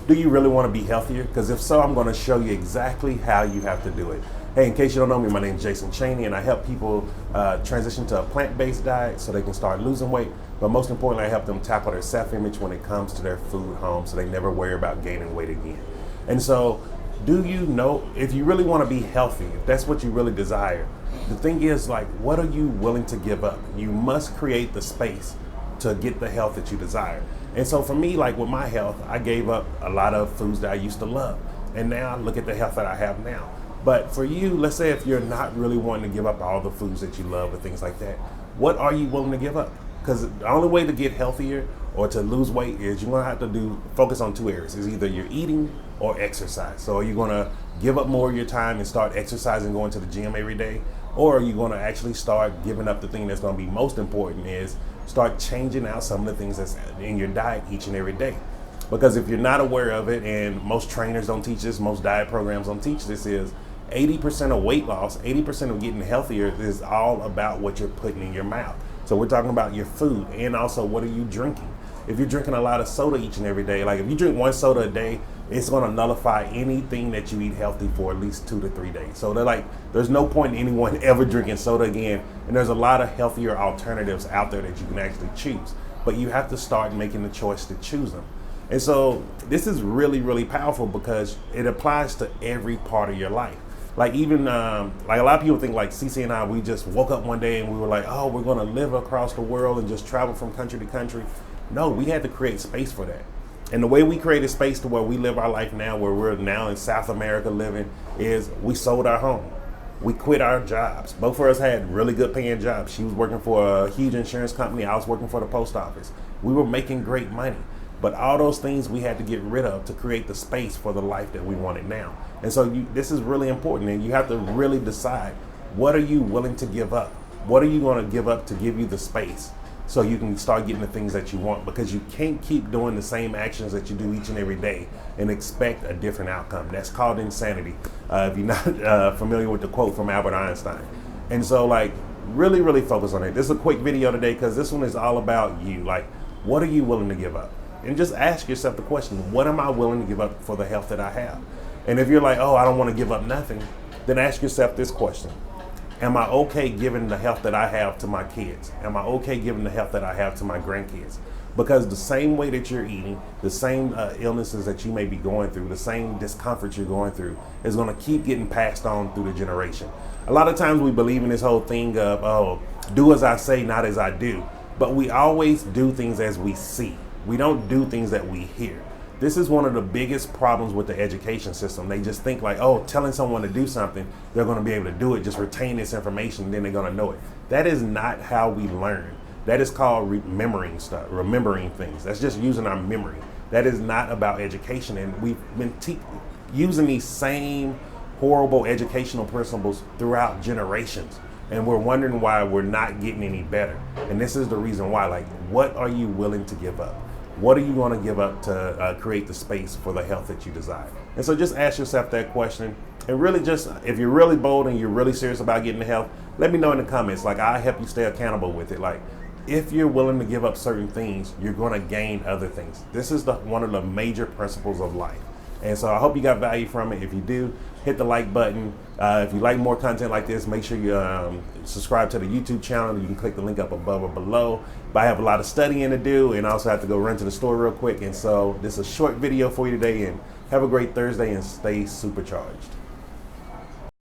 do you really want to be healthier? Because if so, I'm going to show you exactly how you have to do it. Hey, in case you don't know me, my name is Jason Chaney, and I help people transition to a plant-based diet so they can start losing weight. But most importantly, I help them tackle their self-image when it comes to their food home so they never worry about gaining weight again. And so, do you know, if you really want to be healthy, if that's what you really desire, the thing is, like, what are you willing to give up? You must create the space to get the health that you desire. And so for me, like with my health, I gave up a lot of foods that I used to love. And now look at the health that I have now. But for you, let's say if you're not really wanting to give up all the foods that you love or things like that, what are you willing to give up? Because the only way to get healthier or to lose weight is you're gonna have to focus on two areas. It's either you're eating or exercise. So are you gonna give up more of your time and start exercising, going to the gym every day? Or are you gonna actually start giving up the thing that's gonna be most important, is start changing out some of the things that's in your diet each and every day. Because if you're not aware of it, and most trainers don't teach this, most diet programs don't teach this, is 80% of weight loss, 80% of getting healthier is all about what you're putting in your mouth. So we're talking about your food, and also what are you drinking. If you're drinking a lot of soda each and every day, like if you drink one soda a day, it's going to nullify anything that you eat healthy for at least 2 to 3 days. So there's no point in anyone ever drinking soda again. And there's a lot of healthier alternatives out there that you can actually choose. But you have to start making the choice to choose them. And so this is really, really powerful because it applies to every part of your life. Like even like a lot of people think like CC and I, we just woke up one day and we were like, oh, we're going to live across the world and just travel from country to country. No, we had to create space for that. And the way we created space to where we live our life now, where we're now in South America living, is we sold our home. We quit our jobs. Both of us had really good paying jobs. She was working for a huge insurance company. I was working for the post office. We were making great money. But all those things we had to get rid of to create the space for the life that we wanted now. And so this is really important. And you have to really decide, what are you willing to give up? What are you going to give up to give you the space so you can start getting the things that you want? Because you can't keep doing the same actions that you do each and every day and expect a different outcome. That's called insanity, if you're not familiar with the quote from Albert Einstein. And so like really, really focus on it. This is a quick video today because this one is all about you. Like, what are you willing to give up? And just ask yourself the question, what am I willing to give up for the health that I have? And if you're like, oh, I don't want to give up nothing, then ask yourself this question. Am I okay giving the health that I have to my kids? Am I okay giving the health that I have to my grandkids? Because the same way that you're eating, the same illnesses that you may be going through, the same discomfort you're going through is going to keep getting passed on through the generation. A lot of times we believe in this whole thing of, oh, do as I say, not as I do. But we always do things as we see. We don't do things that we hear. This is one of the biggest problems with the education system. They just think like, oh, telling someone to do something, they're going to be able to do it. Just retain this information, then they're going to know it. That is not how we learn. That is called remembering stuff, remembering things. That's just using our memory. That is not about education. And we've been using these same horrible educational principles throughout generations. And we're wondering why we're not getting any better. And this is the reason why. Like, what are you willing to give up? What are you going to give up to create the space for the health that you desire? And so just ask yourself that question. And really just, if you're really bold and you're really serious about getting the health, let me know in the comments. Like, I'll help you stay accountable with it. Like, if you're willing to give up certain things, you're going to gain other things. This is one of the major principles of life. And so I hope you got value from it. If you do, hit the like button. If you like more content like this, make sure you subscribe to the YouTube channel. You can click the link up above or below. But I have a lot of studying to do, and I also have to go run to the store real quick. And so this is a short video for you today, and have a great Thursday and stay supercharged.